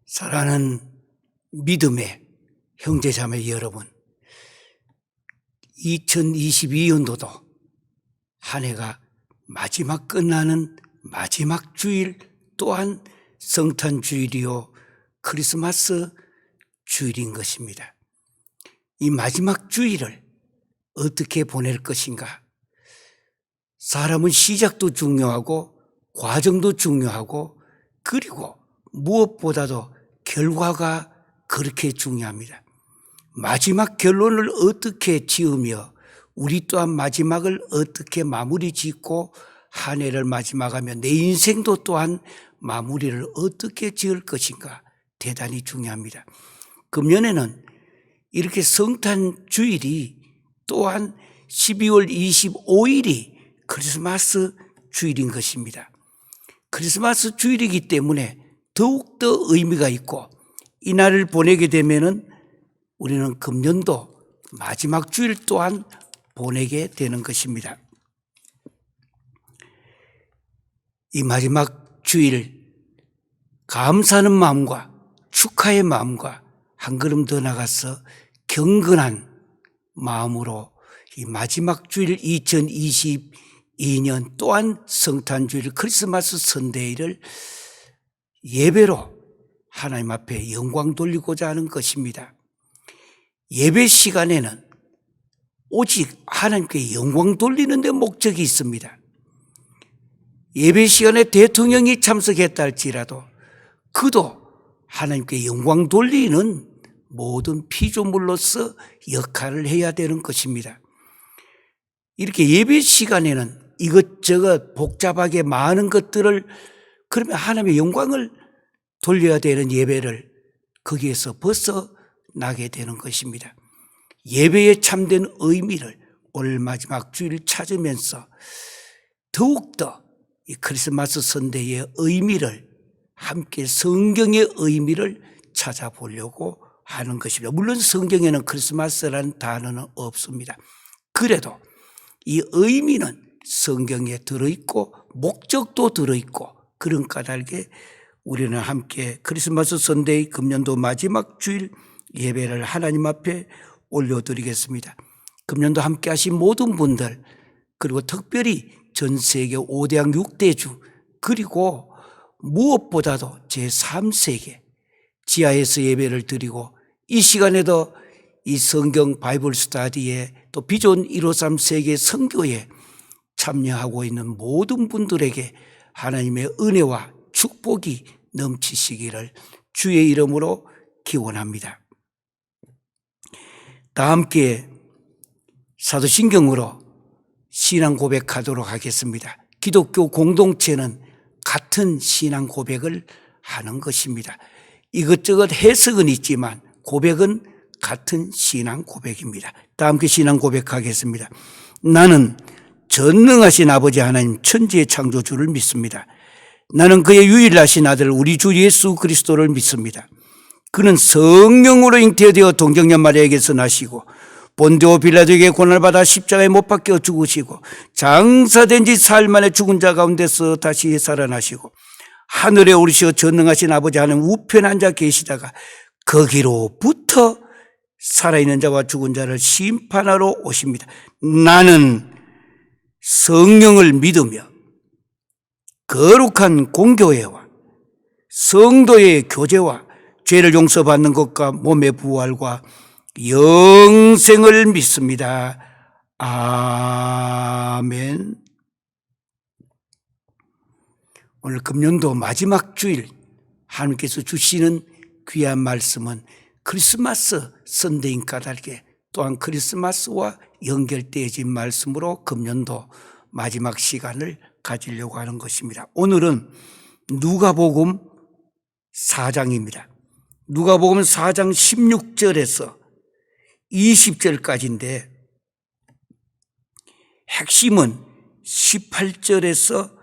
사랑하는 믿음의 형제자매 여러분, 2022년도도 한 해가 마지막 끝나는 마지막 주일, 또한 성탄주일이요 크리스마스 주일인 것입니다. 이 마지막 주일을 어떻게 보낼 것인가? 사람은 시작도 중요하고 과정도 중요하고, 그리고 무엇보다도 결과가 그렇게 중요합니다. 마지막 결론을 어떻게 지으며 우리 또한 마지막을 어떻게 마무리 짓고 한 해를 마지막하며 내 인생도 또한 마무리를 어떻게 지을 것인가 대단히 중요합니다. 금년에는 이렇게 성탄 주일이 또한 12월 25일이 크리스마스 주일인 것입니다. 크리스마스 주일이기 때문에 더욱더 의미가 있고, 이 날을 보내게 되면은 우리는 금년도 마지막 주일 또한 보내게 되는 것입니다. 이 마지막 주일 감사하는 마음과 축하의 마음과 한 걸음 더 나가서 경건한 마음으로 이 마지막 주일 2022년 또한 성탄주일 크리스마스 선데이를 예배로 하나님 앞에 영광 돌리고자 하는 것입니다. 예배 시간에는 오직 하나님께 영광 돌리는 데 목적이 있습니다. 예배 시간에 대통령이 참석했다 할지라도 그도 하나님께 영광 돌리는 모든 피조물로서 역할을 해야 되는 것입니다. 이렇게 예배 시간에는 이것저것 복잡하게 많은 것들을, 그러면 하나님의 영광을 돌려야 되는 예배를 거기에서 벗어나게 되는 것입니다. 예배의 참된 의미를 오늘 마지막 주일 찾으면서 더욱더 이 크리스마스 선대의 의미를, 함께 성경의 의미를 찾아보려고 하는 것입니다. 물론 성경에는 크리스마스라는 단어는 없습니다. 그래도 이 의미는 성경에 들어있고 목적도 들어있고, 그런 까닭에 우리는 함께 크리스마스 선데이 금년도 마지막 주일 예배를 하나님 앞에 올려드리겠습니다. 금년도 함께 하신 모든 분들, 그리고 특별히 전 세계 5대학 6대주, 그리고 무엇보다도 제3세계 지하에서 예배를 드리고 이 시간에도 이 성경 바이블 스터디에 또 비전 153 세계 선교에 참여하고 있는 모든 분들에게 하나님의 은혜와 축복이 넘치시기를 주의 이름으로 기원합니다. 다 함께 사도신경으로 신앙 고백하도록 하겠습니다. 기독교 공동체는 같은 신앙 고백을 하는 것입니다. 이것저것 해석은 있지만 고백은 같은 신앙 고백입니다. 다 함께 신앙 고백하겠습니다. 나는 전능하신 아버지 하나님 천지의 창조주를 믿습니다. 나는 그의 유일하신 아들 우리 주 예수 그리스도를 믿습니다. 그는 성령으로 잉태되어 동정녀 마리아에게서 나시고 본디오 빌라도에게 고난을 받아 십자가에 못 박혀 죽으시고 장사된 지 사흘 만에 죽은 자 가운데서 다시 살아나시고 하늘에 오르시어 전능하신 아버지 하나님 우편에 앉아 계시다가 거기로부터 살아있는 자와 죽은 자를 심판하러 오십니다. 나는 성령을 믿으며 거룩한 공교회와 성도의 교제와 죄를 용서받는 것과 몸의 부활과 영생을 믿습니다. 아멘. 오늘 금년도 마지막 주일 하나님께서 주시는 귀한 말씀은 크리스마스 선데이인 까닭에 또한 크리스마스와 연결되어진 말씀으로 금년도 마지막 시간을 가지려고 하는 것입니다. 오늘은 누가복음 4장입니다. 누가복음 4장 16절에서 20절까지인데 핵심은 18절에서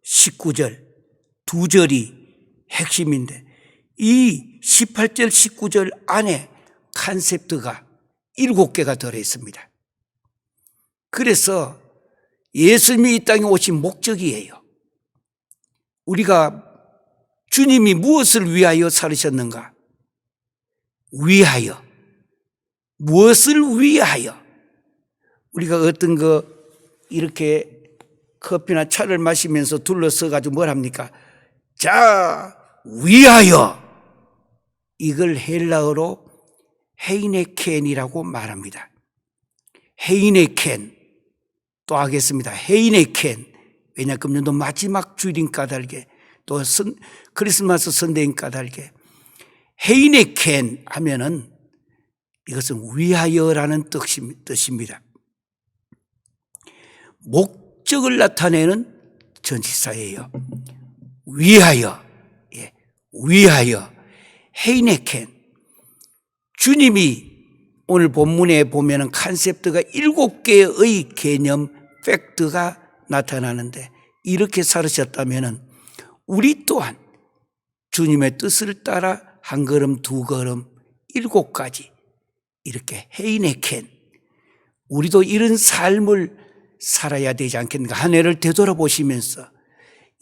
19절 두 절이 핵심인데 이 18절 19절 안에 컨셉트가 7개가 들어있습니다. 그래서 예수님이 이 땅에 오신 목적이에요. 우리가 주님이 무엇을 위하여 살으셨는가? 위하여. 무엇을 위하여? 우리가 어떤 거 이렇게 커피나 차를 마시면서 둘러서 가지고 뭘 합니까? 자, 위하여. 이걸 헬라어로 헤이네켄이라고 말합니다. 헤이네켄. 또 하겠습니다. 헤이네켄. 왜냐, 금년도 마지막 주일인 까닭에 또 크리스마스 선대인 까닭에 헤이네켄 하면은 이것은 위하여라는 뜻입니다. 목적을 나타내는 전치사예요. 위하여. 예, 위하여. 헤이네켄. 주님이 오늘 본문에 보면은 컨셉트가 7개의 개념, 팩트가 나타나는데 이렇게 살으셨다면은 우리 또한 주님의 뜻을 따라 한 걸음, 두 걸음, 7가지 이렇게 헤이네켄. 우리도 이런 삶을 살아야 되지 않겠는가. 한 해를 되돌아보시면서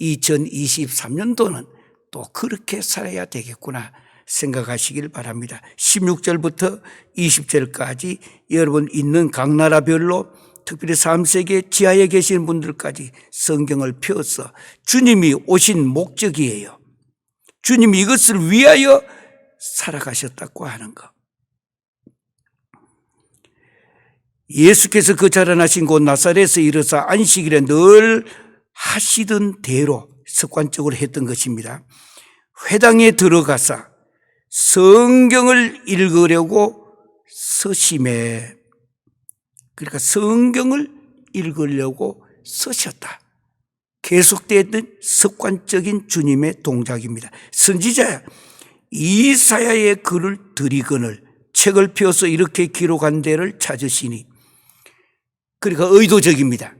2023년도는 또 그렇게 살아야 되겠구나 생각하시길 바랍니다. 16절부터 20절까지 여러분 있는 각 나라별로 특별히 3세계 지하에 계시는 분들까지 성경을 펴서 주님이 오신 목적이에요. 주님이 이것을 위하여 살아가셨다고 하는 것. 예수께서 그 자라나신 곳 나사렛에서 이르사 안식일에 늘 하시던 대로 습관적으로 했던 것입니다. 회당에 들어가사 성경을 읽으려고 서심해. 그러니까 성경을 읽으려고 서셨다. 계속되던 습관적인 주님의 동작입니다. 선지자 이사야의 글을 들이거늘 책을 펴서 이렇게 기록한 데를 찾으시니, 그러니까 의도적입니다.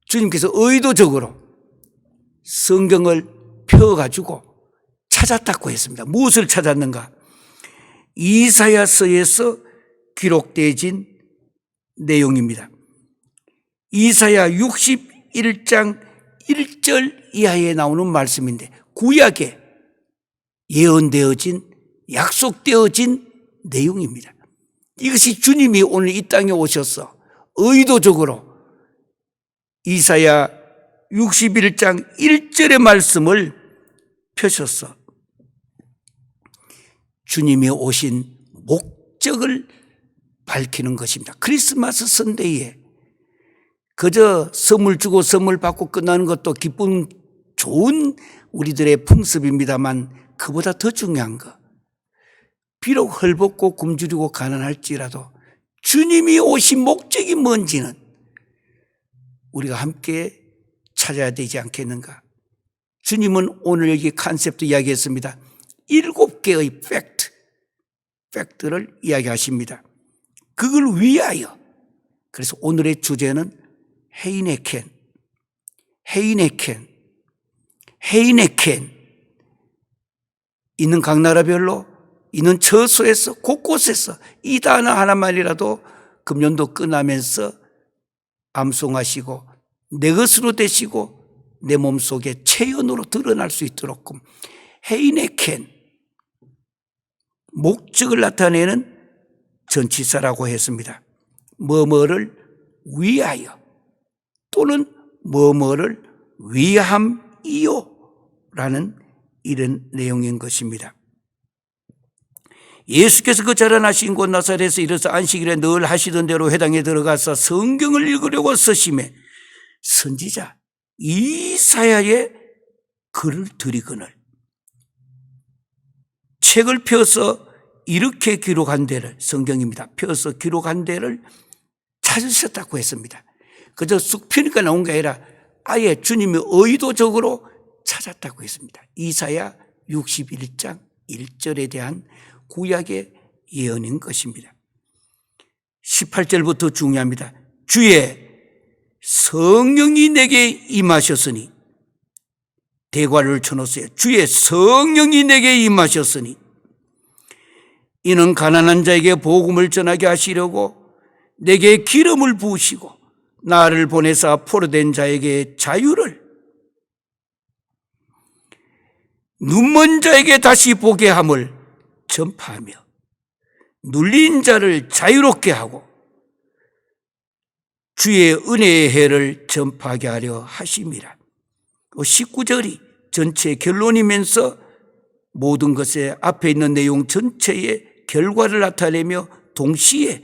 주님께서 의도적으로 성경을 펴가지고 찾았다고 했습니다. 무엇을 찾았는가? 이사야서에서 기록되어진 내용입니다. 이사야 61장 1절 이하에 나오는 말씀인데 구약에 예언되어진, 약속되어진 내용입니다. 이것이 주님이 오늘 이 땅에 오셔서 의도적으로 이사야 61장 1절의 말씀을 펴셨어. 주님이 오신 목적을 밝히는 것입니다. 크리스마스 선데이에 그저 선물 주고 선물 받고 끝나는 것도 기쁜 좋은 우리들의 풍습입니다만 그보다 더 중요한 것, 비록 헐벗고 굶주리고 가난할지라도 주님이 오신 목적이 뭔지는 우리가 함께 찾아야 되지 않겠는가. 주님은 오늘 여기 컨셉트 이야기했습니다. 7개의 팩트를 이야기하십니다. 그걸 위하여. 그래서 오늘의 주제는 헤이네켄. 있는 각 나라별로, 있는 처소에서, 곳곳에서 이 단어 하나만이라도 금년도 끝나면서 암송하시고 내 것으로 되시고 내 몸속에 체연으로 드러날 수 있도록 헤이네켄, 목적을 나타내는 전치사라고 했습니다. 뭐뭐를 위하여 또는 뭐뭐를 위함이요 라는 이런 내용인 것입니다. 예수께서 그 자라나신 곳 나사렛에서 이르사 안식일에 늘 하시던 대로 회당에 들어가서 성경을 읽으려고 서심해 선지자 이사야의 글을 들이거늘 책을 펴서 이렇게 기록한 데를, 성경입니다, 펴서 기록한 데를 찾으셨다고 했습니다. 그저 쑥 펴니까 나온 게 아니라 아예 주님이 의도적으로 찾았다고 했습니다. 이사야 61장 1절에 대한 구약의 예언인 것입니다. 18절부터 중요합니다. 주의 성령이 내게 임하셨으니 대과를 쳐놓으세요. 주의 성령이 내게 임하셨으니 이는 가난한 자에게 복음을 전하게 하시려고 내게 기름을 부으시고 나를 보내사 포로된 자에게 자유를, 눈먼 자에게 다시 보게 함을 전파하며 눌린 자를 자유롭게 하고 주의 은혜의 해를 전파하게 하려 하심이라. 19절이 전체 결론이면서 모든 것에 앞에 있는 내용 전체의 결과를 나타내며 동시에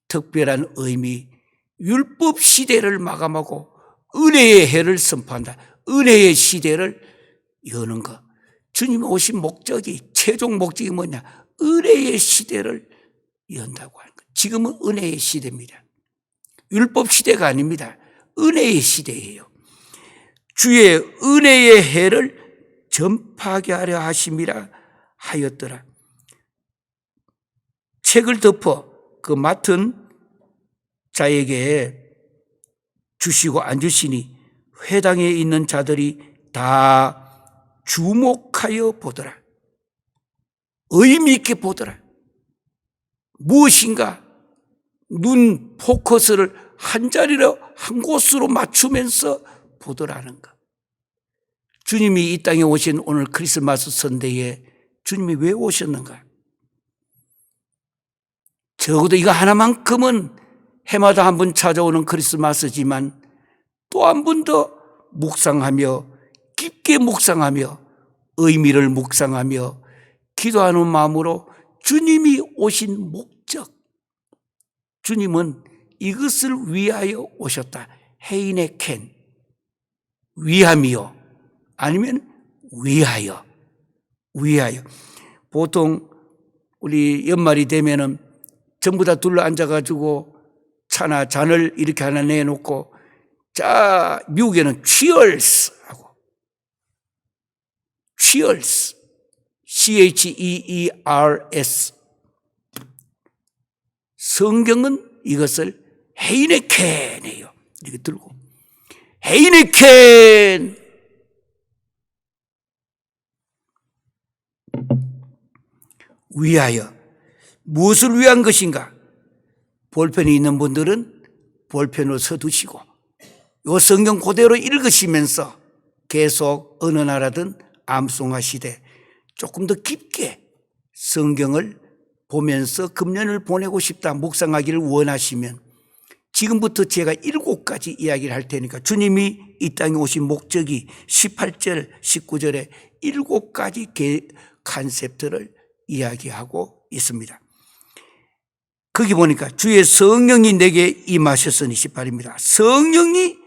특별한 의미, 율법 시대를 마감하고 은혜의 해를 선포한다. 은혜의 시대를 여는 것. 주님이 오신 목적이, 최종 목적이 뭐냐? 은혜의 시대를 연다고 하는 것. 지금은 은혜의 시대입니다. 율법 시대가 아닙니다. 은혜의 시대예요. 주의 은혜의 해를 전파하게 하려 하심이라 하였더라. 책을 덮어 그 맡은 자에게 주시고 안 주시니 회당에 있는 자들이 다 주목하여 보더라. 의미 있게 보더라. 무엇인가 눈 포커스를 한 자리로 한 곳으로 맞추면서 보더라는 것. 주님이 이 땅에 오신 오늘 크리스마스 선대에 주님이 왜 오셨는가? 적어도 이거 하나만큼은 해마다 한 번 찾아오는 크리스마스지만 또 한 번 더 묵상하며 깊게 묵상하며 의미를 묵상하며 기도하는 마음으로 주님이 오신 목적, 주님은 이것을 위하여 오셨다. 해인의 캔, 위함이요 아니면 위하여. 보통 우리 연말이 되면은 전부 다 둘러 앉아가지고 차나 잔을 이렇게 하나 내놓고, 자, 미국에는 cheers 하고, cheers, cheers. 성경은 이것을 헤이네켄이에요. 이렇게 들고 헤이네켄, 위하여. 무엇을 위한 것인가? 볼펜이 있는 분들은 볼펜으로 써두시고 이 성경 그대로 읽으시면서 계속 어느 나라든 암송하시되 조금 더 깊게 성경을 보면서 금년을 보내고 싶다, 묵상하기를 원하시면 지금부터 제가 7가지 이야기를 할 테니까, 주님이 이 땅에 오신 목적이 18절, 19절에 7가지 컨셉트를 이야기하고 있습니다. 거기 보니까 주의 성령이 내게 임하셨으니 18입니다. 성령이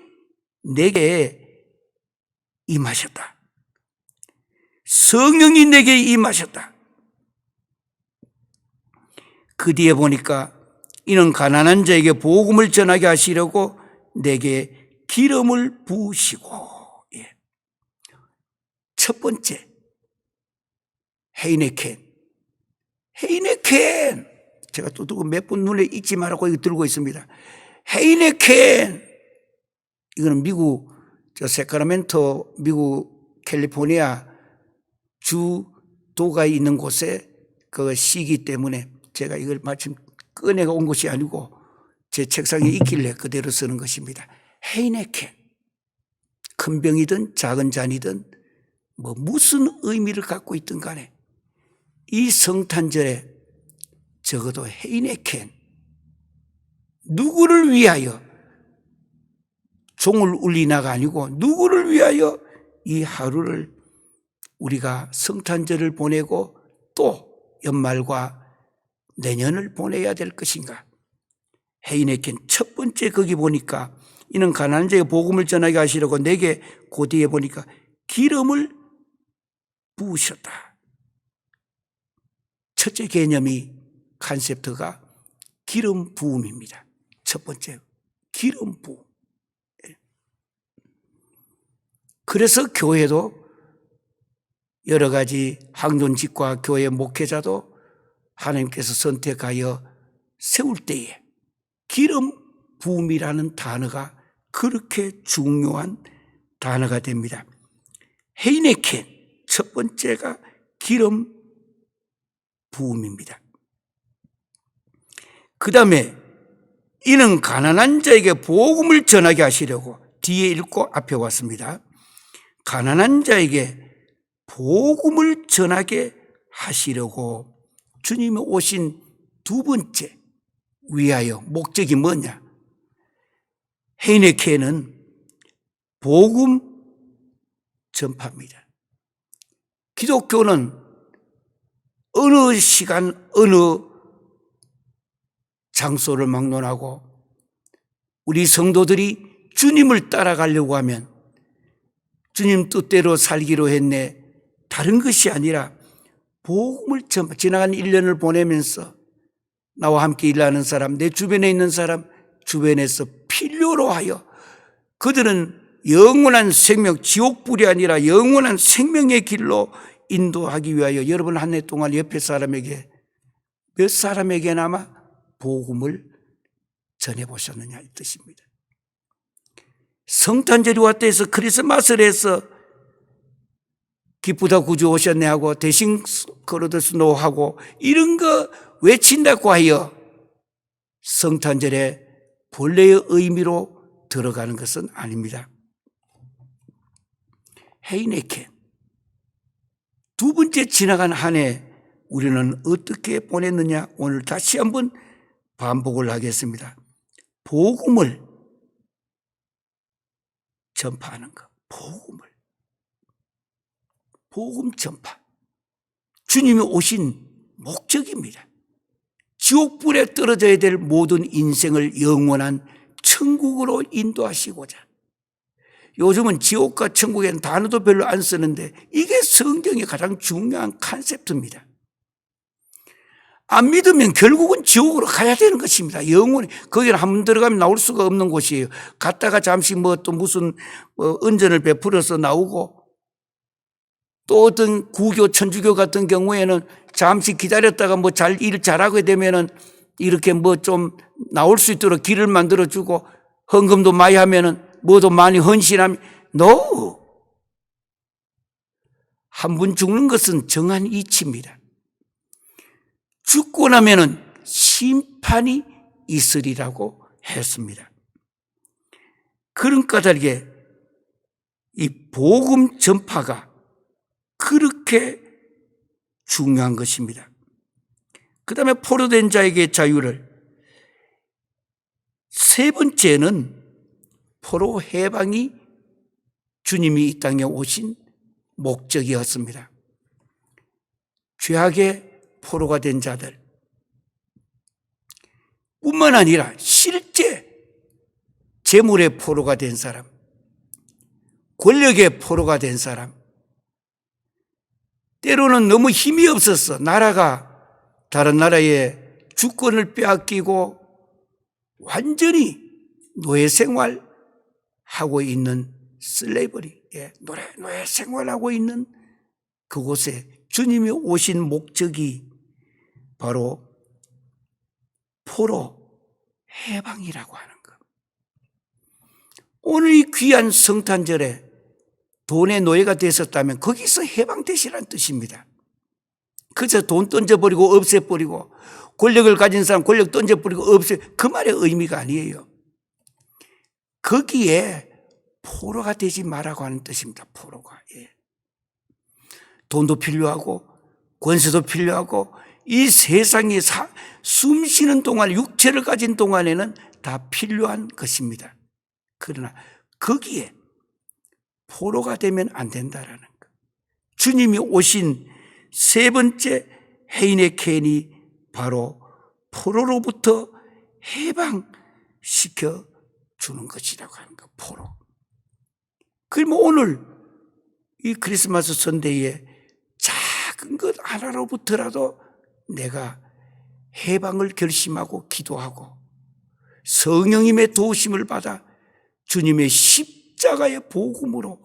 내게 임하셨다. 성령이 내게 임하셨다. 그 뒤에 보니까 이는 가난한 자에게 복음을 전하게 하시려고 내게 기름을 부으시고, 첫 번째 헤이네켄. 제가 또 몇 분 눈에 익지 말라고 이거 들고 있습니다. 헤이네켄. 이거는 미국 세카라멘토, 미국 캘리포니아 주도가 있는 곳에 그 시기 때문에 제가 이걸 마침 꺼내가 온 것이 아니고 제 책상에 있길래 그대로 쓰는 것입니다. 헤이네켄. 큰 병이든 작은 잔이든 무슨 의미를 갖고 있든 간에 이 성탄절에 적어도 헤이네켄, 누구를 위하여, 종을 울리나가 아니고 누구를 위하여 이 하루를 우리가 성탄절을 보내고 또 연말과 내년을 보내야 될 것인가? 헤이네켄 첫 번째, 거기 보니까 이는 가난한 자에게 복음을 전하게 하시려고 내게, 그 뒤에 보니까 기름을 부으셨다. 첫째 개념이, 컨셉트가 기름 부음입니다. 첫 번째, 기름 부음. 그래서 교회도 여러 가지 항존직과 교회 목회자도 하나님께서 선택하여 세울 때에 기름 부음이라는 단어가 그렇게 중요한 단어가 됩니다. 헤이네켄 첫 번째가 기름 부음입니다. 그 다음에 이는 가난한 자에게 복음을 전하게 하시려고 뒤에 읽고 앞에 왔습니다. 가난한 자에게 복음을 전하게 하시려고 주님이 오신 두 번째 위하여 목적이 뭐냐? 헤이네켄은 복음 전파입니다. 기독교는 어느 시간 어느 장소를 막론하고 우리 성도들이 주님을 따라가려고 하면 주님 뜻대로 살기로 했네. 다른 것이 아니라 복음을 전파. 지나간 1년을 보내면서 나와 함께 일하는 사람, 내 주변에 있는 사람 주변에서 필요로 하여 그들은 영원한 생명, 지옥불이 아니라 영원한 생명의 길로 인도하기 위하여 여러분 한 해 동안 옆에 사람에게 몇 사람에게나마 복음을 전해보셨느냐 이 뜻입니다. 성탄절이 왔다 해서 크리스마스를 해서 기쁘다 구주 오셨네 하고 대신 걸어들수노 하고 이런 거 외친다고 하여 성탄절에 본래의 의미로 들어가는 것은 아닙니다. 헤이네켄 두 번째 지나간 한 해 우리는 어떻게 보냈느냐 오늘 다시 한번 반복을 하겠습니다. 복음을 전파하는 것. 복음 전파. 주님이 오신 목적입니다. 지옥불에 떨어져야 될 모든 인생을 영원한 천국으로 인도하시고자. 요즘은 지옥과 천국에는 단어도 별로 안 쓰는데 이게 성경의 가장 중요한 컨셉트입니다. 안 믿으면 결국은 지옥으로 가야 되는 것입니다. 영원히. 거기는 한 번 들어가면 나올 수가 없는 곳이에요. 갔다가 잠시 또 무슨 은전을 베풀어서 나오고 또 어떤 구교, 천주교 같은 경우에는 잠시 기다렸다가 잘 일 잘하게 되면은 이렇게 좀 나올 수 있도록 길을 만들어주고 헌금도 많이 하면은 뭐도 많이 헌신하면 No! 한 번 죽는 것은 정한 이치입니다. 죽고 나면은 심판이 있으리라고 했습니다. 그런 까닭에 이 복음 전파가 그렇게 중요한 것입니다. 그 다음에 포로된 자에게 자유를. 세 번째는 포로 해방이 주님이 이 땅에 오신 목적이었습니다. 죄악의 포로가 된 자들 뿐만 아니라 실제 재물의 포로가 된 사람, 권력의 포로가 된 사람, 때로는 너무 힘이 없어서 나라가 다른 나라의 주권을 빼앗기고 완전히 노예 생활하고 있는 슬레이버리, 노예 생활하고 있는 그곳에 주님이 오신 목적이 바로 포로 해방이라고 하는 것. 오늘 이 귀한 성탄절에 돈의 노예가 되셨다면 거기서 해방되시라는 뜻입니다. 그저 돈 던져버리고 없애버리고 권력을 가진 사람 권력 던져버리고 그 말의 의미가 아니에요. 거기에 포로가 되지 말라고 하는 뜻입니다. 포로가. 돈도 필요하고 권세도 필요하고 이 세상에 숨 쉬는 동안 육체를 가진 동안에는 다 필요한 것입니다. 그러나 거기에 포로가 되면 안 된다라는 것. 주님이 오신 세 번째 헤이네켄이 바로 포로로부터 해방시켜 주는 것이라고 하는 것. 포로. 그러면 오늘 이 크리스마스 선데이에 작은 것 하나로부터라도 내가 해방을 결심하고 기도하고 성령님의 도우심을 받아 주님의 십자가의 복음으로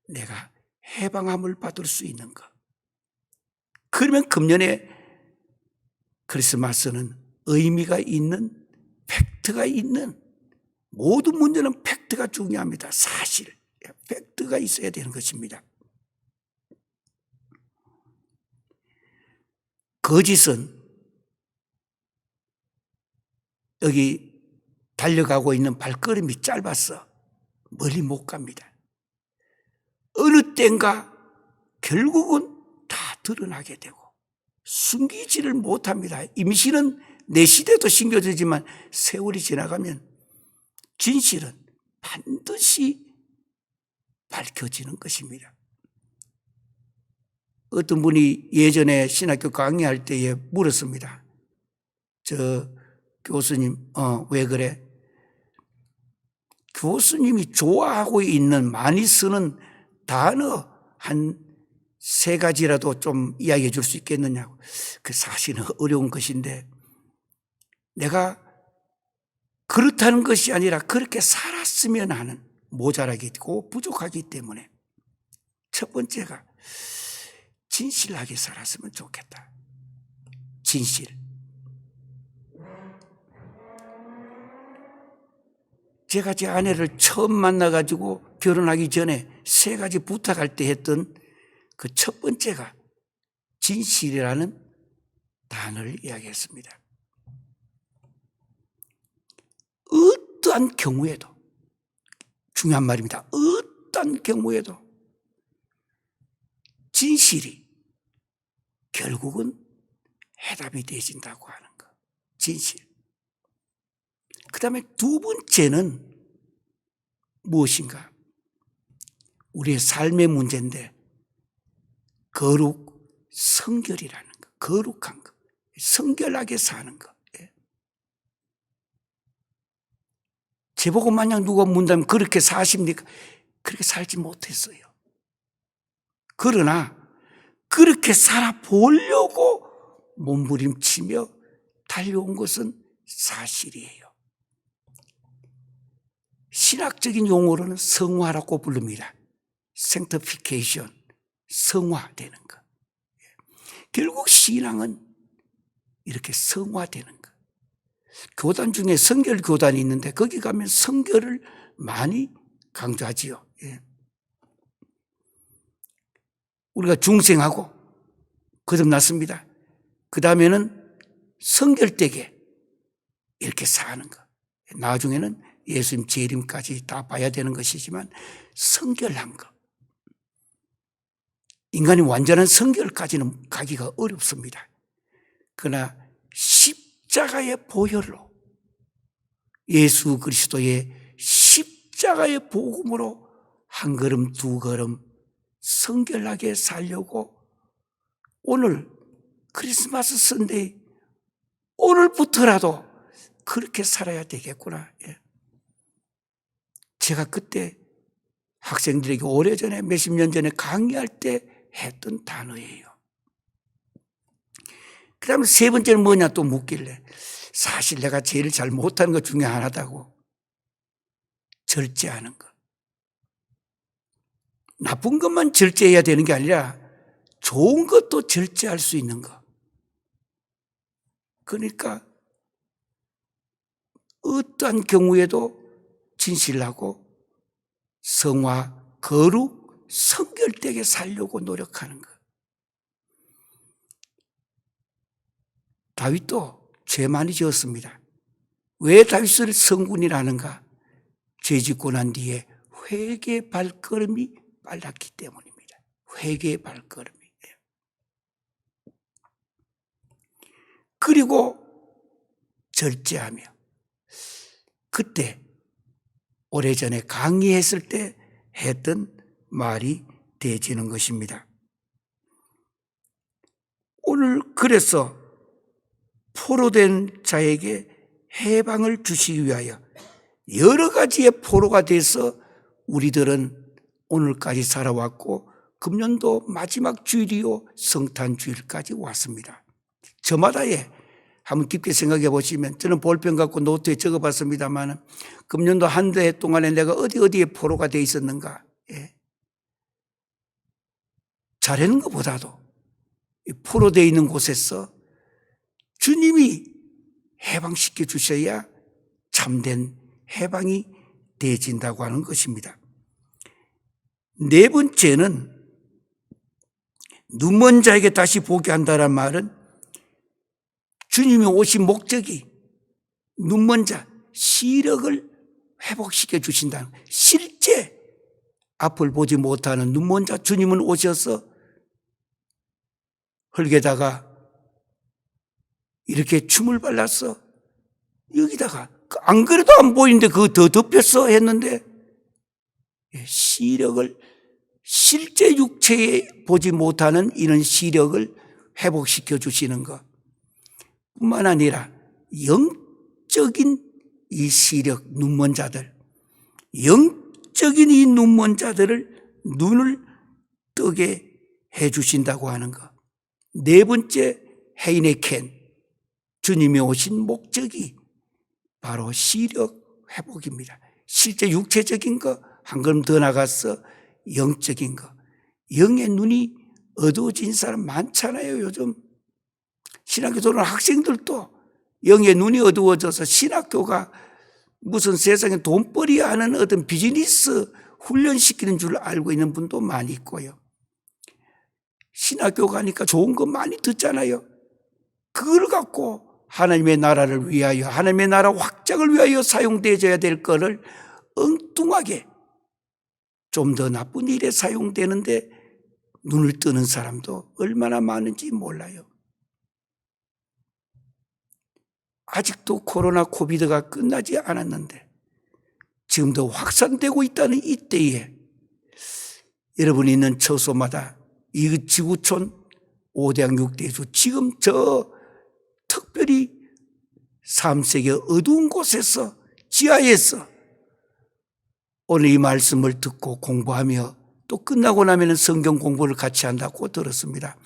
내가 해방함을 받을 수 있는 것. 그러면 금년에 크리스마스는 의미가 있는, 팩트가 있는, 모든 문제는 팩트가 중요합니다. 사실, 팩트가 있어야 되는 것입니다. 거짓은 여기 달려가고 있는 발걸음이 짧아서 멀리 못 갑니다. 어느 땐가 결국은 다 드러나게 되고 숨기지를 못합니다. 임시는 내 시대도 숨겨지지만 세월이 지나가면 진실은 반드시 밝혀지는 것입니다. 어떤 분이 예전에 신학교 강의할 때에 물었습니다. 저 교수님, 왜 그래? 교수님이 좋아하고 있는 많이 쓰는 단어 한 3가지라도 좀 이야기해 줄 수 있겠느냐고. 그 사실은 어려운 것인데 내가 그렇다는 것이 아니라 그렇게 살았으면 하는 모자라기 있고 부족하기 때문에 첫 번째가 진실하게 살았으면 좋겠다. 진실. 제가 제 아내를 처음 만나가지고 결혼하기 전에 3가지 부탁할 때 했던 그 첫 번째가 진실이라는 단어를 이야기했습니다. 어떠한 경우에도, 중요한 말입니다. 어떠한 경우에도 진실이 결국은 해답이 되어진다고 하는 것. 진실. 그 다음에 2번째는 무엇인가? 우리의 삶의 문제인데 거룩, 성결이라는 것. 거룩한 것. 성결하게 사는 것. 제보고 만약 누가 묻는다면 그렇게 사십니까? 그렇게 살지 못했어요. 그러나 그렇게 살아보려고 몸부림치며 달려온 것은 사실이에요. 신학적인 용어로는 성화라고 부릅니다. sanctification, 성화되는 것. 결국 신앙은 이렇게 성화되는 것. 교단 중에 성결 교단이 있는데 거기 가면 성결을 많이 강조하지요. 우리가 중생하고 거듭났습니다. 그 다음에는 성결되게 이렇게 사는 것. 나중에는 예수님 재림까지 다 봐야 되는 것이지만 성결한 것. 인간이 완전한 성결까지는 가기가 어렵습니다. 그러나 십자가의 보혈로, 예수 그리스도의 십자가의 복음으로 한 걸음 두 걸음 성결하게 살려고 오늘 크리스마스 선데이 오늘부터라도 그렇게 살아야 되겠구나. 제가 그때 학생들에게 오래전에 몇십 년 전에 강의할 때 했던 단어예요. 그 다음에 3번째는 뭐냐 또 묻길래 사실 내가 제일 잘 못하는 것 중에 하나다고. 절제하는 것. 나쁜 것만 절제해야 되는 게 아니라 좋은 것도 절제할 수 있는 것. 그러니까 어떠한 경우에도 진실하고 성화, 거룩, 성결되게 살려고 노력하는 것. 다윗도 죄 많이 지었습니다. 왜 다윗을 성군이라 하는가? 죄 짓고 난 뒤에 회개의 발걸음이 빨랐기 때문입니다. 회개의 발걸음이. 그리고 절제하며 그때 오래전에 강의했을 때 했던 말이 되어지는 것입니다. 오늘 그래서 포로된 자에게 해방을 주시기 위하여 여러 가지의 포로가 돼서 우리들은 오늘까지 살아왔고 금년도 마지막 주일이요 성탄 주일까지 왔습니다. 저마다에 한번 깊게 생각해 보시면 저는 볼펜 갖고 노트에 적어봤습니다만 금년도 한 해 동안에 내가 어디에 포로가 돼 있었는가. 잘하는 것보다도 포로되어 있는 곳에서 주님이 해방시켜 주셔야 참된 해방이 되어진다고 하는 것입니다. 4번째는 눈먼 자에게 다시 보게 한다는 말은 주님이 오신 목적이 눈먼 자, 시력을 회복시켜 주신다는 거예요. 실제 앞을 보지 못하는 눈먼 자, 주님은 오셔서 흙에다가 이렇게 춤을 발랐어. 여기다가 안 그래도 안 보이는데 그거 더 덮였어 했는데 시력을, 실제 육체에 보지 못하는 이런 시력을 회복시켜 주시는 것 뿐만 아니라 영적인 이 시력, 눈먼 자들, 영적인 이 눈먼 자들을 눈을 뜨게 해 주신다고 하는 것. 네 번째, 헤이네켄, 주님이 오신 목적이 바로 시력 회복입니다. 실제 육체적인 거, 한 걸음 더 나가서 영적인 거. 영의 눈이 어두워진 사람 많잖아요, 요즘. 신학교 들어오는 학생들도 영의 눈이 어두워져서 신학교가 무슨 세상에 돈벌이 하는 어떤 비즈니스 훈련시키는 줄 알고 있는 분도 많이 있고요. 신학교 가니까 좋은 거 많이 듣잖아요. 그걸 갖고 하나님의 나라를 위하여, 하나님의 나라 확장을 위하여 사용되어야 될 거를 엉뚱하게 좀 더 나쁜 일에 사용되는데 눈을 뜨는 사람도 얼마나 많은지 몰라요. 아직도 코로나 코비드가 끝나지 않았는데 지금도 확산되고 있다는 이때에 여러분이 있는 처소마다 이 지구촌 5대양 6대주 지금 저 특별히 3세계 어두운 곳에서 지하에서 오늘 이 말씀을 듣고 공부하며 또 끝나고 나면 성경 공부를 같이 한다고 들었습니다.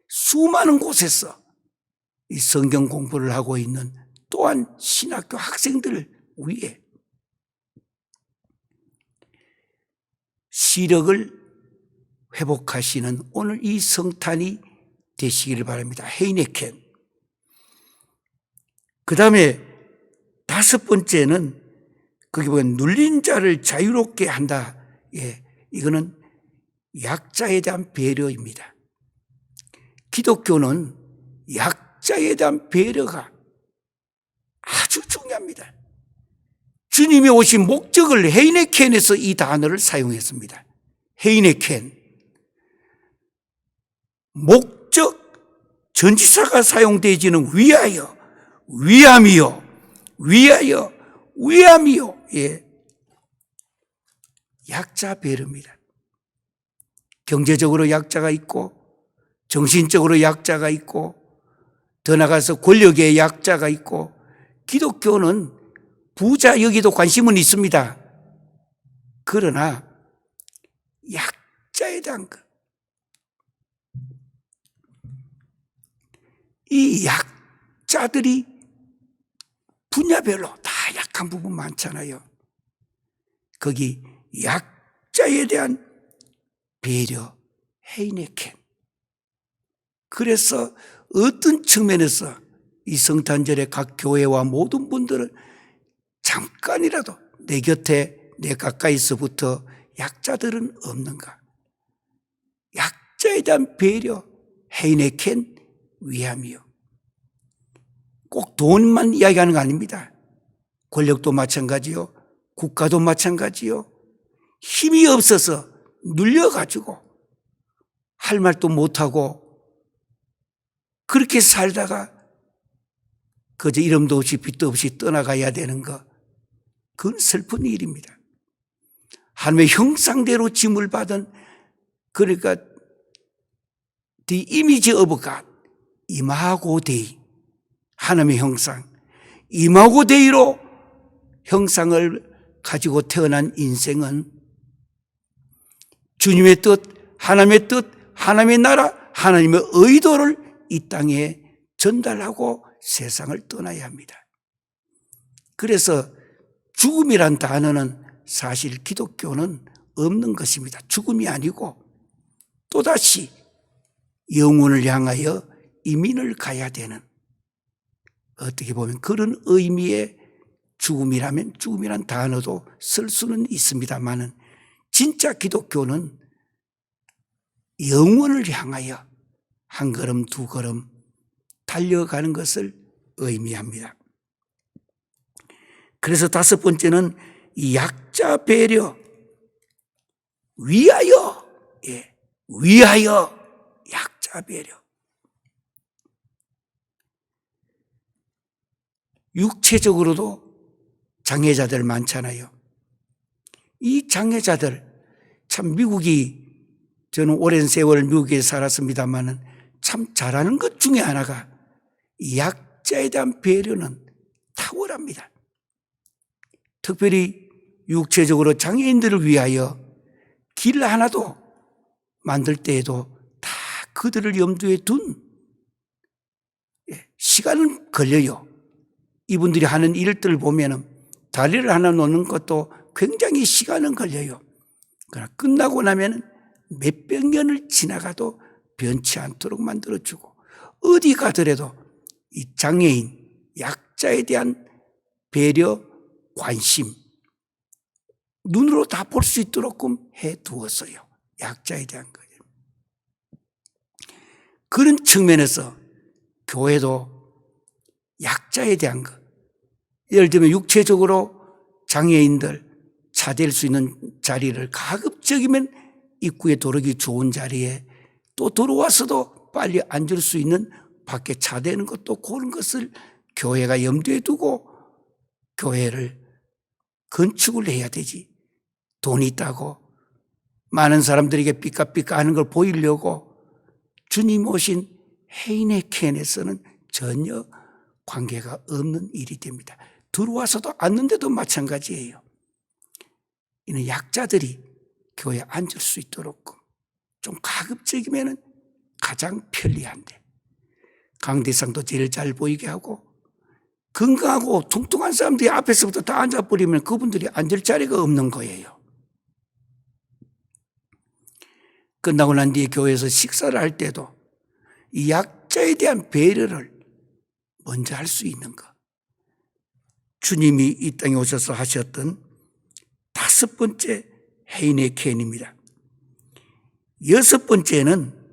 수많은 곳에서 이 성경 공부를 하고 있는 또한 신학교 학생들을 위해 시력을 회복하시는 오늘 이 성탄이 되시기를 바랍니다. 헤이네켄. 그 다음에 다섯 번째는 거기 보면 눌린 자를 자유롭게 한다. 예, 이거는 약자에 대한 배려입니다. 기독교는 약자에 대한 배려가 아주 중요합니다. 주님이 오신 목적을 헤이네켄에서 이 단어를 사용했습니다. 헤이네켄. 목적, 전치사가 사용되지는 위하여, 위함이요, 위하여, 위함이요. 예. 약자 배려입니다. 경제적으로 약자가 있고, 정신적으로 약자가 있고, 더 나가서 권력의 약자가 있고, 기독교는 부자 여기도 관심은 있습니다. 그러나 약자에 대한 것. 이 약자들이 분야별로 다 약한 부분 많잖아요. 거기 약자에 대한 배려, 헤이네켄. 그래서 어떤 측면에서 이 성탄절에 각 교회와 모든 분들은 잠깐이라도 내 곁에 내 가까이서부터 약자들은 없는가? 약자에 대한 배려, 헤이네켄, 위함이요. 꼭 돈만 이야기하는 거 아닙니다. 권력도 마찬가지요. 국가도 마찬가지요. 힘이 없어서 눌려가지고 할 말도 못하고 그렇게 살다가 그저 이름도 없이 빛도 없이 떠나가야 되는 거, 그건 슬픈 일입니다. 하나님의 형상대로 짐을 받은, 그러니까 The image of God, 이마고 데이, 하나님의 형상, 이마고 데이로 형상을 가지고 태어난 인생은 주님의 뜻, 하나님의 나라, 하나님의 의도를 이 땅에 전달하고 세상을 떠나야 합니다. 그래서 죽음이란 단어는 사실 기독교는 없는 것입니다. 죽음이 아니고 또다시 영혼을 향하여 이민을 가야 되는, 어떻게 보면 그런 의미의 죽음이라면 죽음이란 단어도 쓸 수는 있습니다만은 진짜 기독교는 영혼을 향하여 한 걸음 두 걸음 달려가는 것을 의미합니다. 그래서 다섯 번째는 약자 배려, 위하여, 위하여 약자 배려. 육체적으로도 장애자들 많잖아요. 이 장애자들, 참 미국이, 저는 오랜 세월 미국에 살았습니다마는 참 잘하는 것 중에 하나가 약자에 대한 배려는 탁월합니다. 특별히 육체적으로 장애인들을 위하여 길 하나도 만들 때에도 다 그들을 염두에 둔, 시간은 걸려요. 이분들이 하는 일들을 보면은 다리를 하나 놓는 것도 굉장히 시간은 걸려요. 그러나 끝나고 나면 몇백 년을 지나가도 변치 않도록 만들어주고, 어디 가더라도 이 장애인, 약자에 대한 배려, 관심, 눈으로 다 볼 수 있도록 해두었어요. 약자에 대한 거예요. 그런 측면에서 교회도 약자에 대한 것, 예를 들면 육체적으로 장애인들 차댈 수 있는 자리를 가급적이면 입구에 도르기 좋은 자리에, 또 들어와서도 빨리 앉을 수 있는 밖에 차대는 것도, 그런 것을 교회가 염두에 두고 교회를 건축을 해야 되지. 돈이 있다고 많은 사람들에게 삐까삐까 하는 걸 보이려고 주님 오신 헤이네켄에서는 전혀 관계가 없는 일이 됩니다. 들어와서도 앉는데도 마찬가지예요. 이는 약자들이 교회에 앉을 수 있도록 좀 가급적이면 가장 편리한데, 강대상도 제일 잘 보이게 하고, 건강하고 퉁퉁한 사람들이 앞에서부터 다 앉아버리면 그분들이 앉을 자리가 없는 거예요. 끝나고 난 뒤에 교회에서 식사를 할 때도 이 약자에 대한 배려를 먼저 할 수 있는 것. 주님이 이 땅에 오셔서 하셨던 다섯 번째 헤이네켄입니다. 여섯 번째는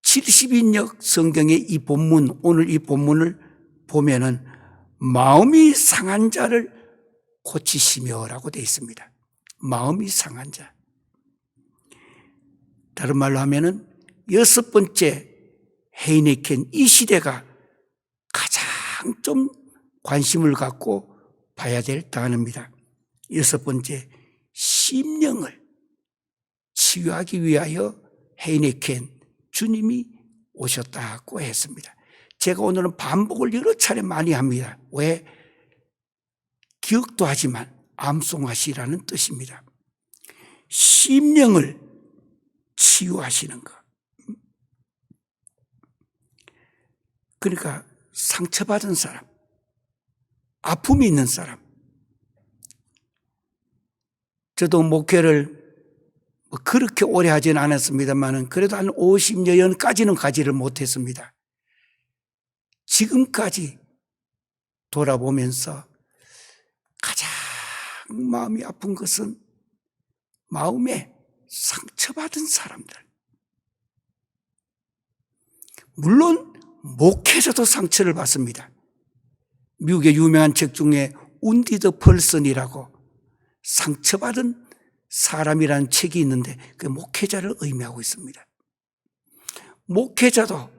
70인역 성경의 이 본문, 오늘 이 본문을 보면은 마음이 상한 자를 고치시며라고 되어 있습니다. 마음이 상한 자. 다른 말로 하면은 여섯 번째 헤이네켄, 이 시대가 가장 좀 관심을 갖고 봐야 될 단어입니다. 여섯 번째, 심령을 치유하기 위하여 헤이네켄 주님이 오셨다고 했습니다. 제가 오늘은 반복을 여러 차례 많이 합니다. 왜? 기억도 하지만 암송하시라는 뜻입니다. 심령을 치유하시는 것. 그러니까 상처받은 사람, 아픔이 있는 사람. 저도 목회를 그렇게 오래 하지는 않았습니다만 그래도 한 50년까지는 가지를 못했습니다. 지금까지 돌아보면서 가장 마음이 아픈 것은 마음에 상처받은 사람들. 물론 목회자도 상처를 받습니다. 미국의 유명한 책 중에 운디드 펄슨이라고 상처받은 사람이라는 책이 있는데 그 목회자를 의미하고 있습니다. 목회자도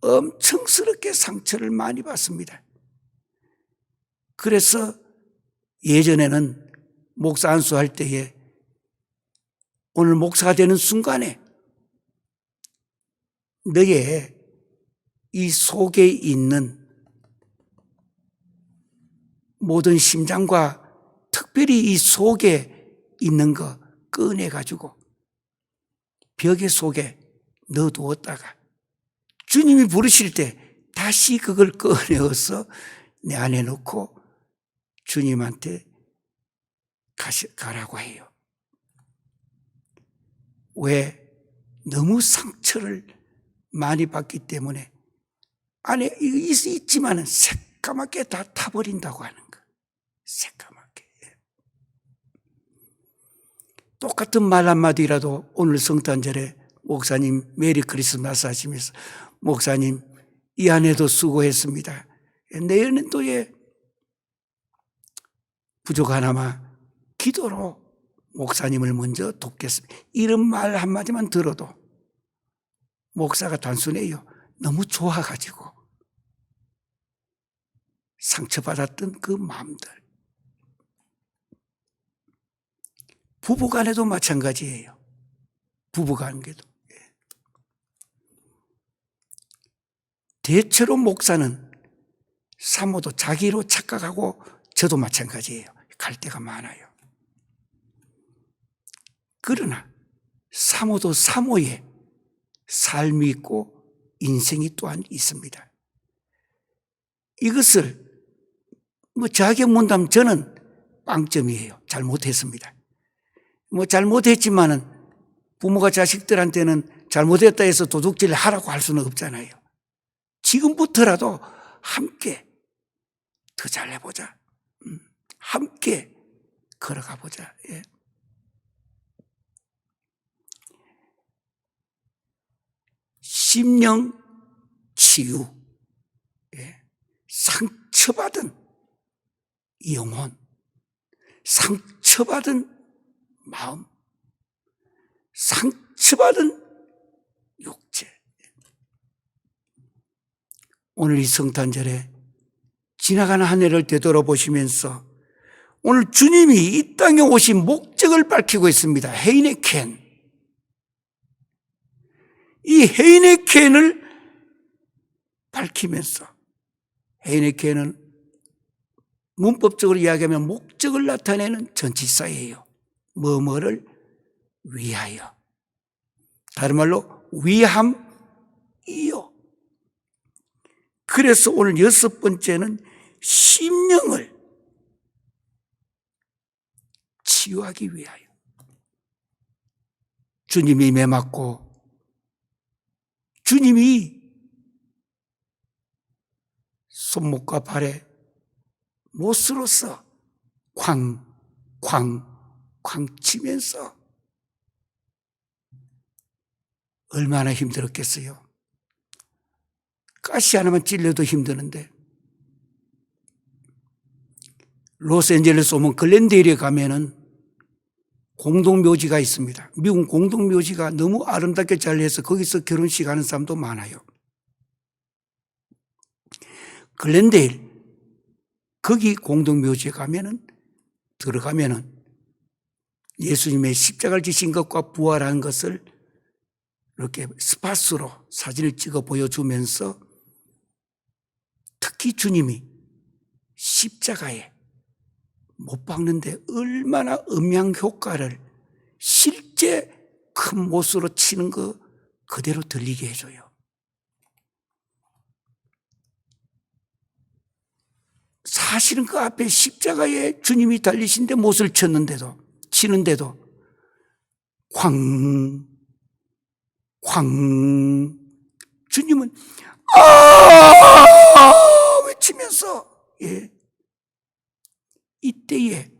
엄청스럽게 상처를 많이 받습니다. 그래서 예전에는 목사 안수할 때에 오늘 목사가 되는 순간에 너의 이 속에 있는 모든 심장과 특별히 이 속에 있는 거 꺼내가지고 벽의 속에 넣어두었다가 주님이 부르실 때 다시 그걸 꺼내어서 내 안에 넣고 주님한테 가라고 해요. 왜? 너무 상처를 많이 받기 때문에 안에 있지만 새까맣게 다 타버린다고 하는 거. 새까맣게. 똑같은 말 한마디라도 오늘 성탄절에 목사님 메리 크리스마스 하시면서 목사님 이 한 해도 수고했습니다. 내년도에 부족하나마 기도로 목사님을 먼저 돕겠습니다. 이런 말 한마디만 들어도 목사가 단순해요. 너무 좋아가지고 상처받았던 그 마음들. 부부간에도 마찬가지예요. 부부관계도. 대체로 목사는 사모도 자기로 착각하고 저도 마찬가지예요. 갈 때가 많아요. 그러나 사모도 사모의 삶이 있고 인생이 또한 있습니다. 이것을 자격 문담 저는 빵점이에요. 잘못했습니다. 잘못했지만은 부모가 자식들한테는 잘못했다 해서 도둑질 하라고 할 수는 없잖아요. 지금부터라도 함께 더 잘해보자. 함께 걸어가 보자. 예. 심령 치유. 예. 상처받은 영혼, 상처받은 마음, 상처받은 육체. 오늘 이 성탄절에 지나가는 한 해를 되돌아보시면서 오늘 주님이 이 땅에 오신 목적을 밝히고 있습니다. 헤이네켄. 이 헤이네켄을 밝히면서, 헤이네켄은 문법적으로 이야기하면 목적을 나타내는 전치사예요. 뭐뭐를 위하여. 다른 말로 위함이요. 그래서 오늘 6번째는 심령을 치유하기 위하여. 주님이 매맞고 주님이 손목과 발에 못으로서 쾅 치면서 얼마나 힘들었겠어요. 가시 하나만 찔려도 힘드는데, 로스앤젤레스 오면 글렌데일에 가면은 공동묘지가 있습니다. 미국 공동묘지가 너무 아름답게 잘해서 거기서 결혼식 하는 사람도 많아요. 글렌데일, 거기 공동묘지에 가면은, 들어가면은 예수님의 십자가를 지신 것과 부활한 것을 이렇게 스팟으로 사진을 찍어 보여주면서 특히 주님이 십자가에 못 박는데 얼마나 음향 효과를 실제 큰 못으로 치는 거 그대로 들리게 해줘요. 사실은 그 앞에 십자가에 주님이 달리신데 못을 치는데도 쾅 주님은 외치면서, 예, 이때에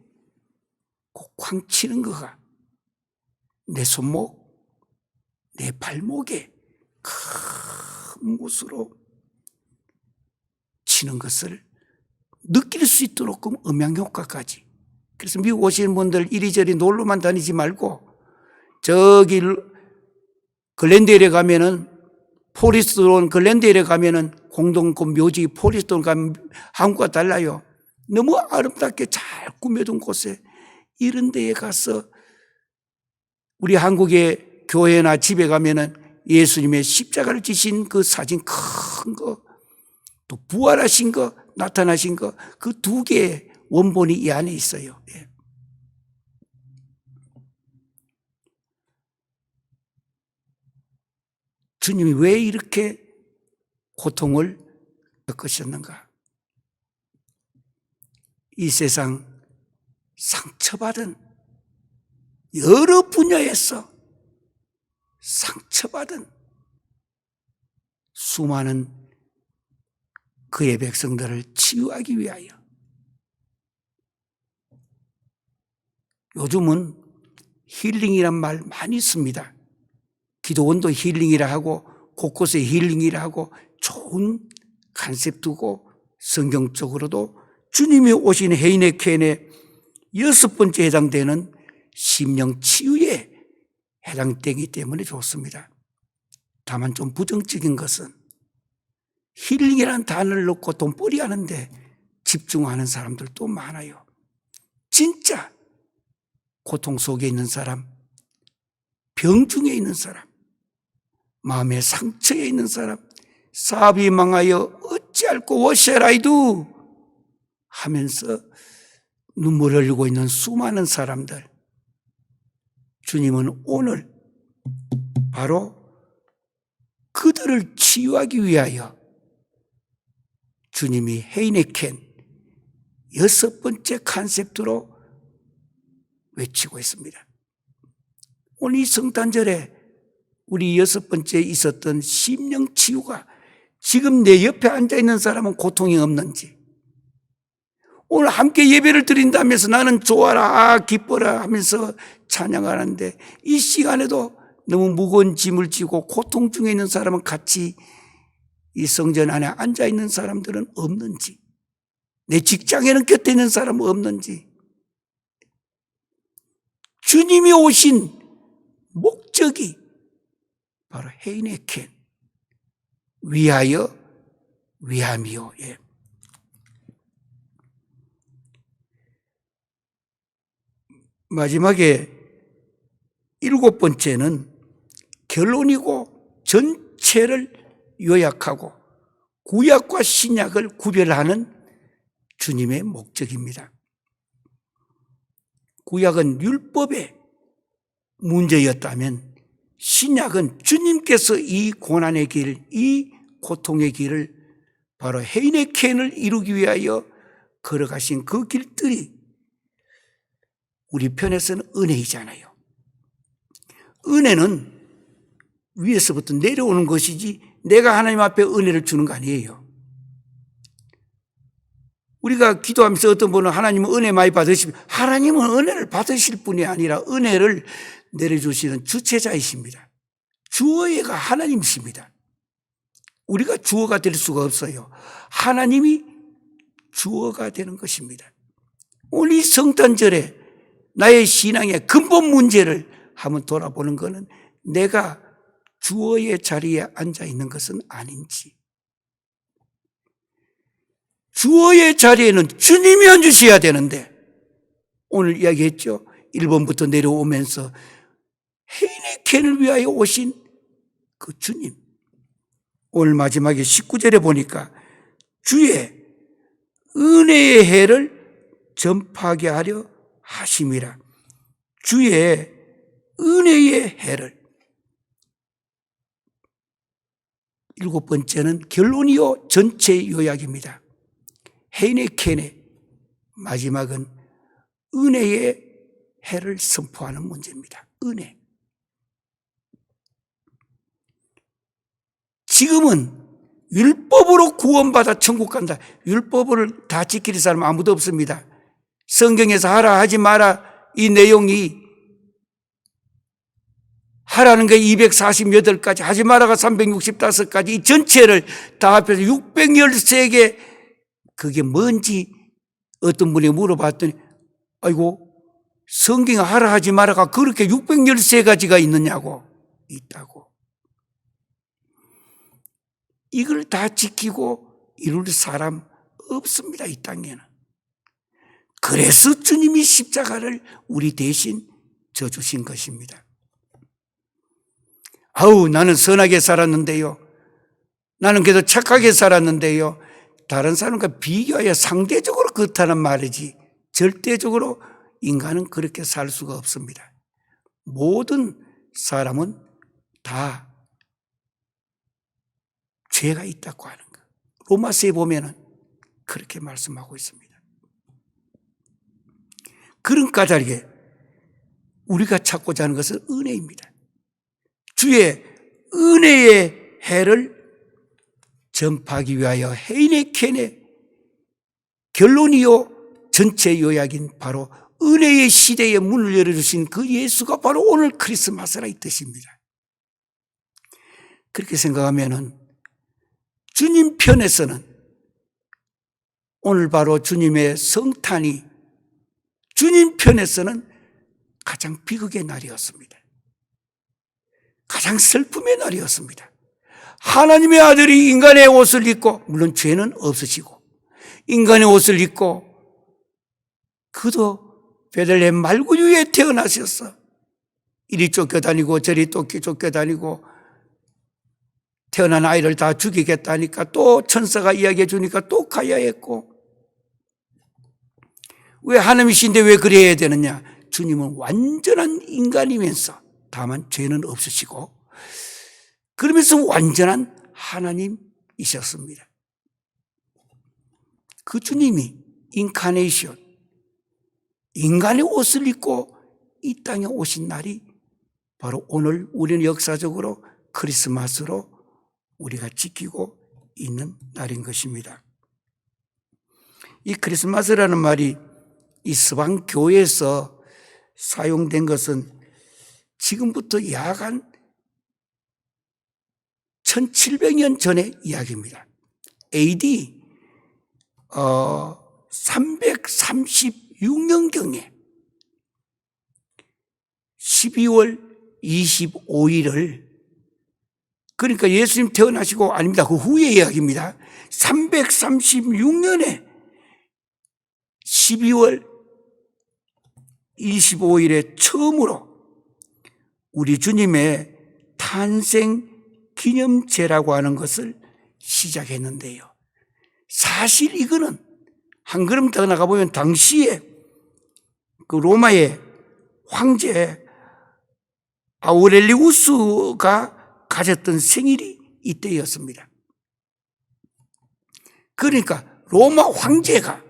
쾅 치는 거가 내 손목, 내 발목에 큰 못으로 치는 것을 느낄 수 있도록 음향 효과까지. 그래서 미국 오시는 분들 이리저리 놀러만 다니지 말고 저기 글렌데일에 가면은, 포리스톤 글렌데일에 가면은 공동 묘지 포리스톤 가면 한국과 달라요. 너무 아름답게 잘 꾸며둔 곳에 이런 데에 가서 우리 한국의 교회나 집에 가면은 예수님의 십자가를 지신 그 사진 큰 거, 또 부활하신 거, 나타나신 거, 그 두 개의 원본이 이 안에 있어요. 예. 주님이 왜 이렇게 고통을 겪으셨는가? 이 세상 상처받은, 여러 분야에서 상처받은 수많은 그의 백성들을 치유하기 위하여. 요즘은 힐링이란 말 많이 씁니다. 기도원도 힐링이라 하고 곳곳에 힐링이라 하고 좋은 컨셉두고 성경적으로도 주님이 오신 헤이네켄의 6번째 해당되는 심령치유에 해당되기 때문에 좋습니다. 다만 좀 부정적인 것은 힐링이라는 단어를 넣고 돈벌이 하는데 집중하는 사람들도 많아요. 진짜 고통 속에 있는 사람, 병 중에 있는 사람, 마음의 상처에 있는 사람, 사업이 망하여 어찌할꼬 워셔라이두 하면서 눈물을 흘리고 있는 수많은 사람들, 주님은 오늘 바로 그들을 치유하기 위하여 주님이 헤이네켄 6번째 컨셉트로 외치고 있습니다. 오늘 이 성탄절에 우리 6번째 있었던 심령치유가 지금 내 옆에 앉아있는 사람은 고통이 없는지, 오늘 함께 예배를 드린다면서 나는 좋아라, 기뻐라 하면서 찬양하는데 이 시간에도 너무 무거운 짐을 지고 고통 중에 있는 사람은 같이 이 성전 안에 앉아있는 사람들은 없는지, 내 직장에는 곁에 있는 사람은 없는지, 주님이 오신 목적이 바로 헤이네켄, 위하여 위함이요. 예. 마지막에 7번째는 결론이고 전체를 요약하고 구약과 신약을 구별하는 주님의 목적입니다. 구약은 율법의 문제였다면 신약은 주님께서 이 고난의 길, 이 고통의 길을 바로 헤이네켄을 이루기 위하여 걸어가신 그 길들이 우리 편에서는 은혜이잖아요. 은혜는 위에서부터 내려오는 것이지 내가 하나님 앞에 은혜를 주는 거 아니에요. 우리가 기도하면서 어떤 분은 하나님은 은혜 많이 받으시면, 하나님은 은혜를 받으실 뿐이 아니라 은혜를 내려주시는 주체자이십니다. 주어가 하나님이십니다. 우리가 주어가 될 수가 없어요. 하나님이 주어가 되는 것입니다. 오늘 이 성탄절에 나의 신앙의 근본 문제를 한번 돌아보는 것은 내가 주어의 자리에 앉아 있는 것은 아닌지, 주어의 자리에는 주님이 앉으셔야 되는데, 오늘 이야기했죠. 1번부터 내려오면서 헤이네켄을 위하여 오신 그 주님, 오늘 마지막에 19절에 보니까 주의 은혜의 해를 전파하게 하려 하심이라. 주의 은혜의 해를. 7번째는 결론이요 전체 요약입니다. 헤이네켄의 마지막은 은혜의 해를 선포하는 문제입니다. 은혜. 지금은 율법으로 구원받아 천국 간다. 율법을 다 지킬 사람 아무도 없습니다. 성경에서 하라 하지 마라 이 내용이, 하라는 게 248가지, 하지 마라가 365가지, 이 전체를 다 합해서 613개, 그게 뭔지 어떤 분이 물어봤더니, 아이고, 성경에 하라 하지 마라가 그렇게 613가지가 있느냐고. 있다고. 이걸 다 지키고 이룰 사람 없습니다, 이 땅에는. 그래서 주님이 십자가를 우리 대신 져주신 것입니다. 아우, 나는 선하게 살았는데요, 나는 그래도 착하게 살았는데요, 다른 사람과 비교하여 상대적으로 그렇다는 말이지 절대적으로 인간은 그렇게 살 수가 없습니다. 모든 사람은 다 죄가 있다고 하는 것, 로마서에 보면은 그렇게 말씀하고 있습니다. 그런 까닭에 우리가 찾고자 하는 것은 은혜입니다. 주의 은혜의 해를 전파하기 위하여 헤이네켄의 결론이요 전체 요약인 바로 은혜의 시대에 문을 열어주신 그 예수가 바로 오늘 크리스마스라 이 뜻입니다. 그렇게 생각하면은 주님 편에서는 오늘 바로 주님의 성탄이 주님 편에서는 가장 비극의 날이었습니다. 가장 슬픔의 날이었습니다. 하나님의 아들이 인간의 옷을 입고, 물론 죄는 없으시고 인간의 옷을 입고 그도 베들레헴 말구유에 태어나셨어. 이리 쫓겨다니고 저리 또 쫓겨다니고 태어난 아이를 다 죽이겠다니까 또 천사가 이야기해 주니까 또 가야 했고, 왜 하나님이신데 왜 그래야 되느냐? 주님은 완전한 인간이면서 다만 죄는 없으시고 그러면서 완전한 하나님이셨습니다. 그 주님이 인카네이션, 인간의 옷을 입고 이 땅에 오신 날이 바로 오늘 우리는 역사적으로 크리스마스로 우리가 지키고 있는 날인 것입니다. 이 크리스마스라는 말이 이 서방 교회에서 사용된 것은 지금부터 약 한 1700년 전의 이야기입니다. AD 336년경에 12월 25일을, 그러니까 예수님 태어나시고, 아닙니다, 그 후의 이야기입니다. 336년에 12월 25일에 처음으로 우리 주님의 탄생 기념제라고 하는 것을 시작했는데요. 사실 이거는 한 걸음 더 나가보면 당시에 그 로마의 황제 아우렐리우스가 가졌던 생일이 이때였습니다. 그러니까 로마 황제가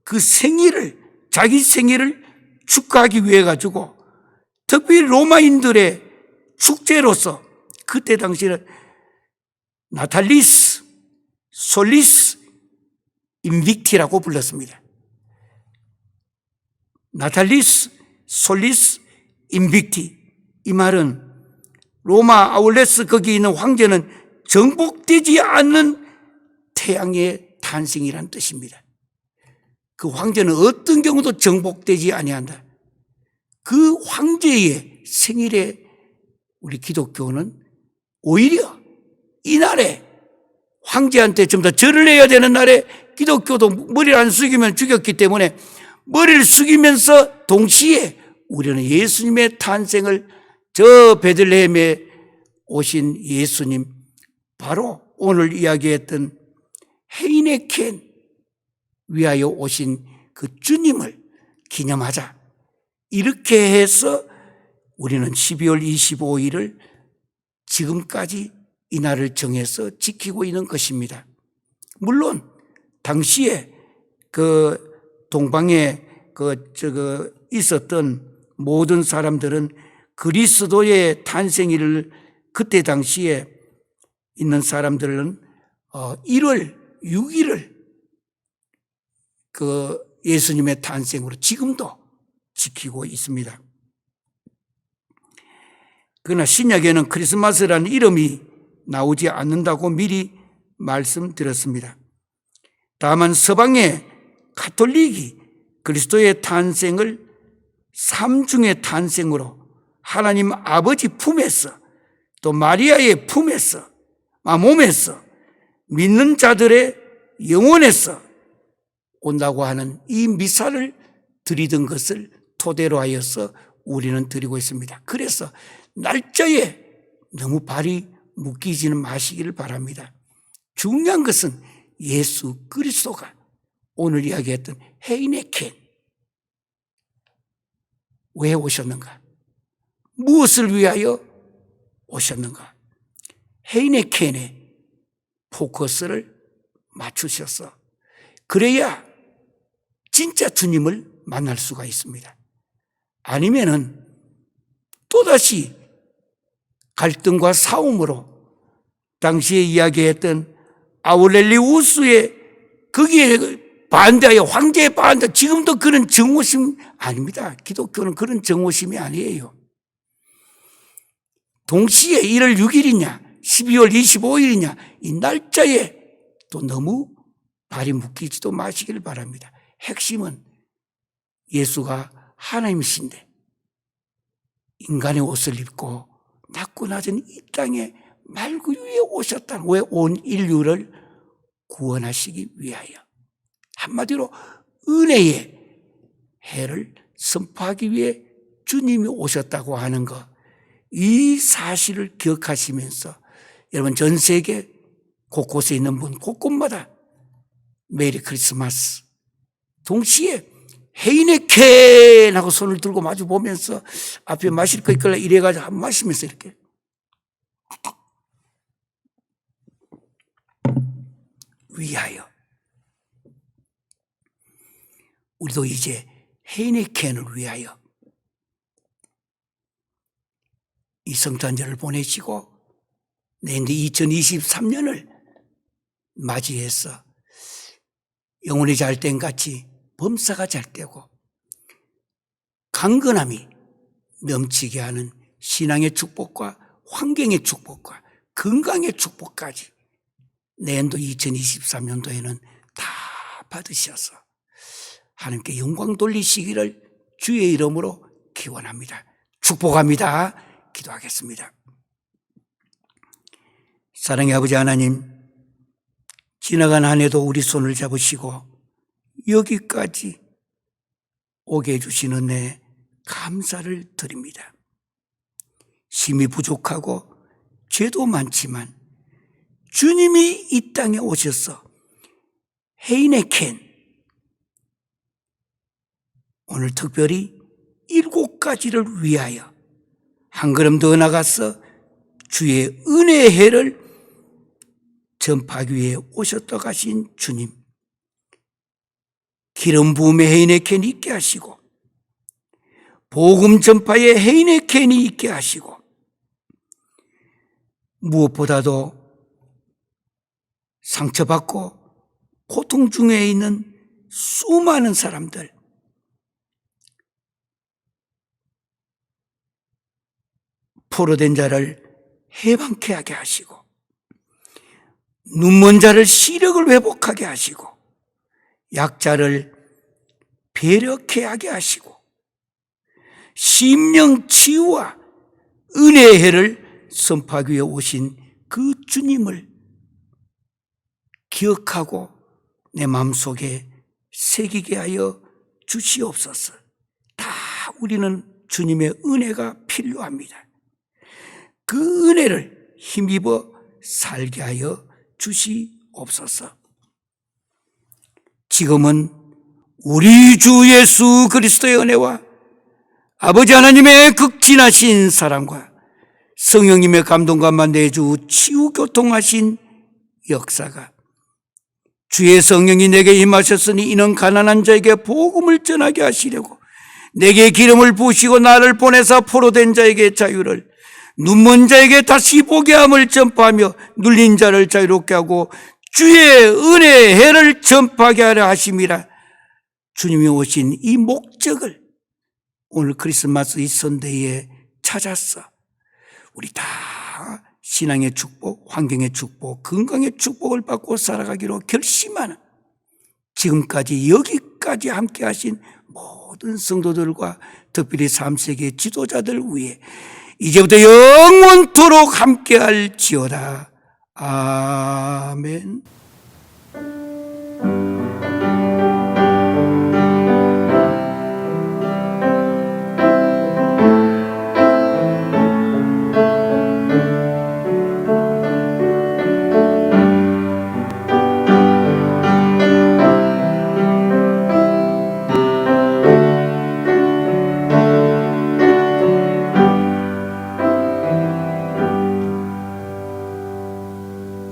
그 생일을, 자기 생일을 축하하기 위해 가지고 특별히 로마인들의 축제로서 그때 당시에는 나탈리스 솔리스 인빅티라고 불렀습니다. 나탈리스 솔리스 인빅티, 이 말은 로마 아울레스 거기 있는 황제는 정복되지 않는 태양의 탄생이란 뜻입니다. 그 황제는 어떤 경우도 정복되지 아니한다. 그 황제의 생일에 우리 기독교는 오히려 이날에 황제한테 좀 더 절을 해야 되는 날에 기독교도 머리를 안 숙이면 죽였기 때문에 머리를 숙이면서 동시에 우리는 예수님의 탄생을, 저 베들레헴에 오신 예수님, 바로 오늘 이야기했던 헤이네켄 위하여 오신 그 주님을 기념하자, 이렇게 해서 우리는 12월 25일을 지금까지 이 날을 정해서 지키고 있는 것입니다. 물론 당시에 그 동방에 있었던 모든 사람들은 그리스도의 탄생일을, 그때 당시에 있는 사람들은 1월 6일을 그 예수님의 탄생으로 지금도 지키고 있습니다. 그러나 신약에는 크리스마스라는 이름이 나오지 않는다고 미리 말씀드렸습니다. 다만 서방의 가톨릭이 그리스도의 탄생을 삼중의 탄생으로 하나님 아버지 품에서 또 마리아의 품에서, 몸에서, 믿는 자들의 영혼에서 온다고 하는 이 미사를 드리던 것을 토대로 하여서 우리는 드리고 있습니다. 그래서 날짜에 너무 발이 묶이지는 마시기를 바랍니다. 중요한 것은 예수 그리스도가 오늘 이야기했던 헤이네켄, 왜 오셨는가? 무엇을 위하여 오셨는가? 헤이네켄에 포커스를 맞추셔서 그래야 진짜 주님을 만날 수가 있습니다. 아니면은 또다시 갈등과 싸움으로 당시에 이야기했던 아우렐리우스의 거기에 반대하여 황제에 반대, 지금도 그런 정오심 아닙니다. 기독교는 그런 정오심이 아니에요. 동시에 1월 6일이냐 12월 25일이냐 이 날짜에 또 너무 발이 묶이지도 마시길 바랍니다. 핵심은 예수가 하나님이신데 인간의 옷을 입고 낮고 낮은 이 땅에 말구 위에 오셨다는, 왜 온 인류를 구원하시기 위하여, 한마디로 은혜의 해를 선포하기 위해 주님이 오셨다고 하는 것, 이 사실을 기억하시면서 여러분 전 세계 곳곳에 있는 분 곳곳마다 메리 크리스마스 동시에 헤이네켄 하고 손을 들고 마주 보면서 앞에 마실 거 있길래 이래가지고 한번 마시면서 이렇게 위하여, 우리도 이제 헤이네켄을 위하여 이 성탄절을 보내시고 내년 2023년을 맞이해서 영혼이 잘 땐 같이 범사가 잘 되고 강건함이 넘치게 하는 신앙의 축복과 환경의 축복과 건강의 축복까지 내년도 2023년도에는 다 받으셔서 하나님께 영광 돌리시기를 주의 이름으로 기원합니다. 축복합니다. 기도하겠습니다. 사랑의 아버지 하나님, 지나간 한 해도 우리 손을 잡으시고 여기까지 오게 해주신 은혜 감사를 드립니다. 힘이 부족하고 죄도 많지만 주님이 이 땅에 오셔서 헤이네켄, 오늘 특별히 7가지를 위하여 한 걸음 더 나가서 주의 은혜의 해를 전파하기 위해 오셨다 가신 주님, 기름 부음의 헤이네켄이 있게 하시고 복음 전파의 헤이네켄이 있게 하시고 무엇보다도 상처받고 고통 중에 있는 수많은 사람들, 포로된 자를 해방케 하게 하시고 눈먼 자를 시력을 회복하게 하시고 약자를 배려케 하게 하시고 심령 치유와 은혜의 해를 선포하기 위해 오신 그 주님을 기억하고 내 마음속에 새기게 하여 주시옵소서. 다 우리는 주님의 은혜가 필요합니다. 그 은혜를 힘입어 살게 하여 주시옵소서. 지금은 우리 주 예수 그리스도의 은혜와 아버지 하나님의 극진하신 사랑과 성령님의 감동과 내주 치유 교통하신 역사가, 주의 성령이 내게 임하셨으니 이는 가난한 자에게 복음을 전하게 하시려고 내게 기름을 부으시고 나를 보내사 포로된 자에게 자유를, 눈먼 자에게 다시 보게 함을 전파하며 눌린 자를 자유롭게 하고 주의 은혜의 해를 전파하게 하려 하심이라. 주님이 오신 이 목적을 오늘 크리스마스 이 선대에 찾았어. 우리 다 신앙의 축복, 환경의 축복, 건강의 축복을 받고 살아가기로 결심하는, 지금까지 여기까지 함께 하신 모든 성도들과 특별히 3세계 지도자들 위해 이제부터 영원토록 함께 할지어다. 아멘.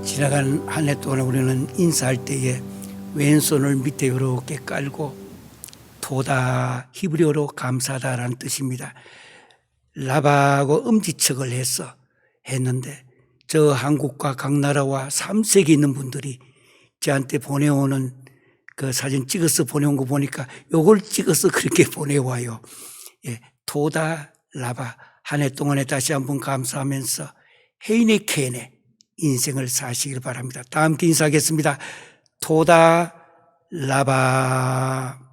지나간 한 해 동안 우리는 인사할 때에 왼손을 밑에 이렇게 깔고 토다, 히브리어로 감사하다라는 뜻입니다. 라바하고 엄지척을 해서 했는데 저 한국과 각 나라와 3세계 있는 분들이 저한테 보내오는 그 사진 찍어서 보내온 거 보니까 요걸 찍어서 그렇게 보내와요. 예, 토다, 라바, 한 해 동안에 다시 한번 감사하면서 헤이네켄에 인생을 사시길 바랍니다. 다 함께 인사하겠습니다. 토다 라바.